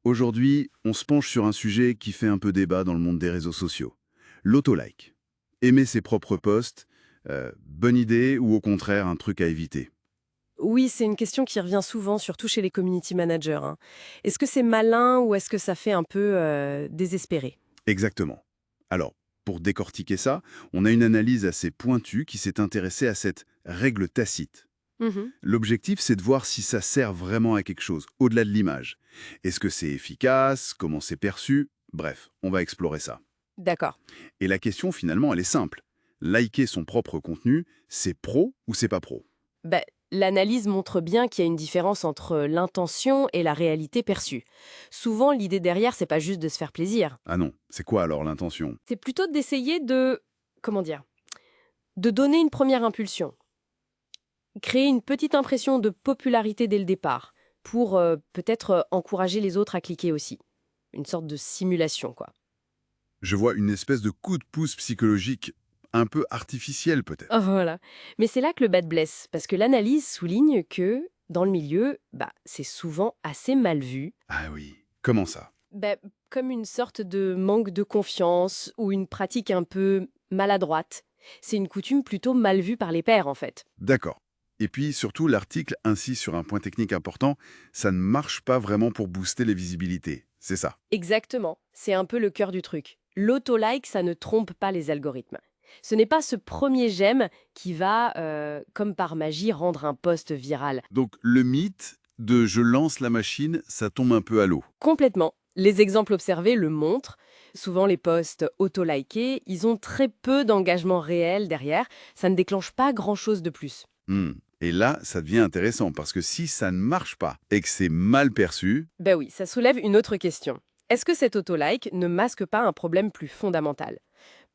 Aujourd'hui, on se penche sur un sujet qui fait un peu débat dans le monde des réseaux sociaux. L'autolike. Aimer ses propres posts, bonne idée ou au contraire un truc à éviter? Oui, c'est une question qui revient souvent, surtout chez les community managers, hein. Est-ce que c'est malin ou est-ce que ça fait un peu désespéré? Exactement. Alors, pour décortiquer ça, on a une analyse assez pointue qui s'est intéressée à cette règle tacite. Mhm. L'objectif, c'est de voir si ça sert vraiment à quelque chose, au-delà de l'image. Est-ce que c'est efficace? Comment c'est perçu? Bref, on va explorer ça. D'accord. Et la question, finalement, elle est simple. Liker son propre contenu, c'est pro ou c'est pas pro? Ben, l'analyse montre bien qu'il y a une différence entre l'intention et la réalité perçue. Souvent, l'idée derrière, c'est pas juste de se faire plaisir. Ah non, c'est quoi alors l'intention? C'est plutôt d'essayer de, comment dire, de donner une première impulsion, créer une petite impression de popularité dès le départ, pour peut-être encourager les autres à cliquer aussi. Une sorte de simulation, quoi. Je vois une espèce de coup de pouce psychologique un peu artificiel Oh, peut-être. voilà. Mais c'est là que le bas blesse, parce que l'analyse souligne que, dans le milieu, c'est souvent assez mal vu, Ah oui, comment ça? bah, comme une sorte de manque de confiance ou une pratique un peu maladroite. C'est une coutume plutôt mal vue par les pairs, en fait. D'accord. Et puis surtout, l'article insiste sur un point technique important, ça ne marche pas vraiment pour booster les visibilités. C'est ça. Exactement, c'est un peu le cœur du truc. L'auto-like, ça ne trompe pas les algorithmes. Ce n'est pas ce premier j'aime qui va, comme par magie, rendre un post viral. Donc le mythe de je lance la machine, ça tombe un peu à l'eau. Complètement. Les exemples observés le montrent. Souvent, les posts auto-likés, ils ont très peu d'engagement réel derrière. Ça ne déclenche pas grand-chose de plus. Hmm. Et là, ça devient intéressant parce que si ça ne marche pas et que c'est mal perçu, Ben oui, ça soulève une autre question. Est-ce que cet auto-like ne masque pas un problème plus fondamental?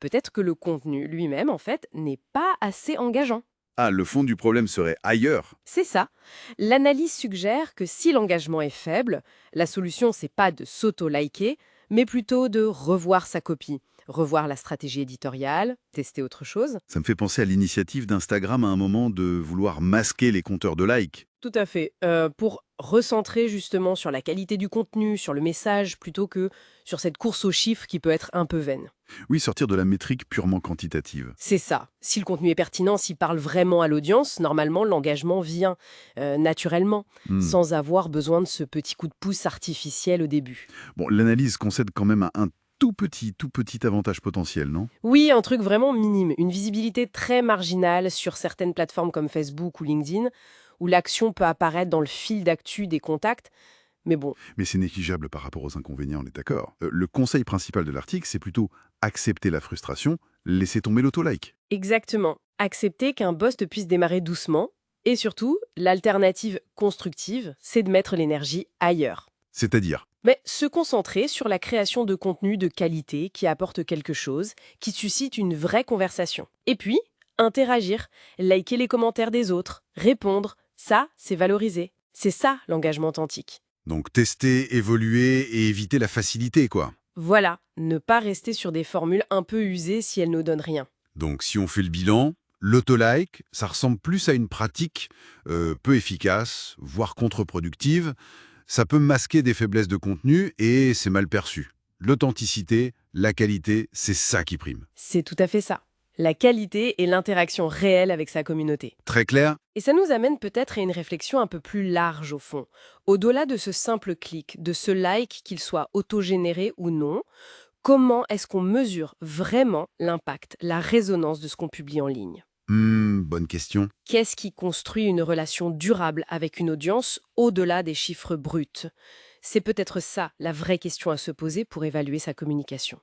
Peut-être que le contenu lui-même, en fait, n'est pas assez engageant. ah, le fond du problème serait ailleurs. C'est ça. L'analyse suggère que si l'engagement est faible, la solution, c'est pas de s'auto-liker, mais plutôt de revoir sa copie, revoir la stratégie éditoriale, tester autre chose. Ça me fait penser à l'initiative d'Instagram à un moment de vouloir masquer les compteurs de likes. Tout à fait. Pour recentrer justement sur la qualité du contenu, sur le message, plutôt que sur cette course aux chiffres qui peut être un peu vaine. Oui, sortir de la métrique purement quantitative. C'est ça. Si le contenu est pertinent, s'il parle vraiment à l'audience, normalement l'engagement vient naturellement, Hmm. sans avoir besoin de ce petit coup de pouce artificiel au début. Bon, l'analyse concède quand même un tout petit avantage potentiel, non? Oui, un truc vraiment minime, une visibilité très marginale sur certaines plateformes comme Facebook ou LinkedIn, où l'action peut apparaître dans le fil d'actu des contacts, mais bon, Mais c'est négligeable par rapport aux inconvénients, on est d'accord. Le conseil principal de l'article, c'est plutôt accepter la frustration, laisser tomber l'autolike. exactement. Accepter qu'un poste puisse démarrer doucement, et surtout, l'alternative constructive, c'est de mettre l'énergie ailleurs. C'est-à-dire, Mais se concentrer sur la création de contenu de qualité qui apporte quelque chose, qui suscite une vraie conversation. Et puis, interagir, liker les commentaires des autres, répondre, ça, c'est valoriser. C'est ça l'engagement authentique. donc tester, évoluer et éviter la facilité, quoi. Voilà, ne pas rester sur des formules un peu usées si elles ne donnent rien. Donc si on fait le bilan, l'autolike, ça ressemble plus à une pratique peu efficace, voire contre-productive. Ça peut masquer des faiblesses de contenu et c'est mal perçu. L'authenticité, la qualité, c'est ça qui prime. C'est tout à fait ça. La qualité et l'interaction réelle avec sa communauté. Très clair? Et ça nous amène peut-être à une réflexion un peu plus large au fond. Au-delà de ce simple clic, de ce like, qu'il soit autogénéré ou non, comment est-ce qu'on mesure vraiment l'impact, la résonance de ce qu'on publie en ligne? Bonne question. Qu'est-ce qui construit une relation durable avec une audience au-delà des chiffres bruts? C'est peut-être ça la vraie question à se poser pour évaluer sa communication.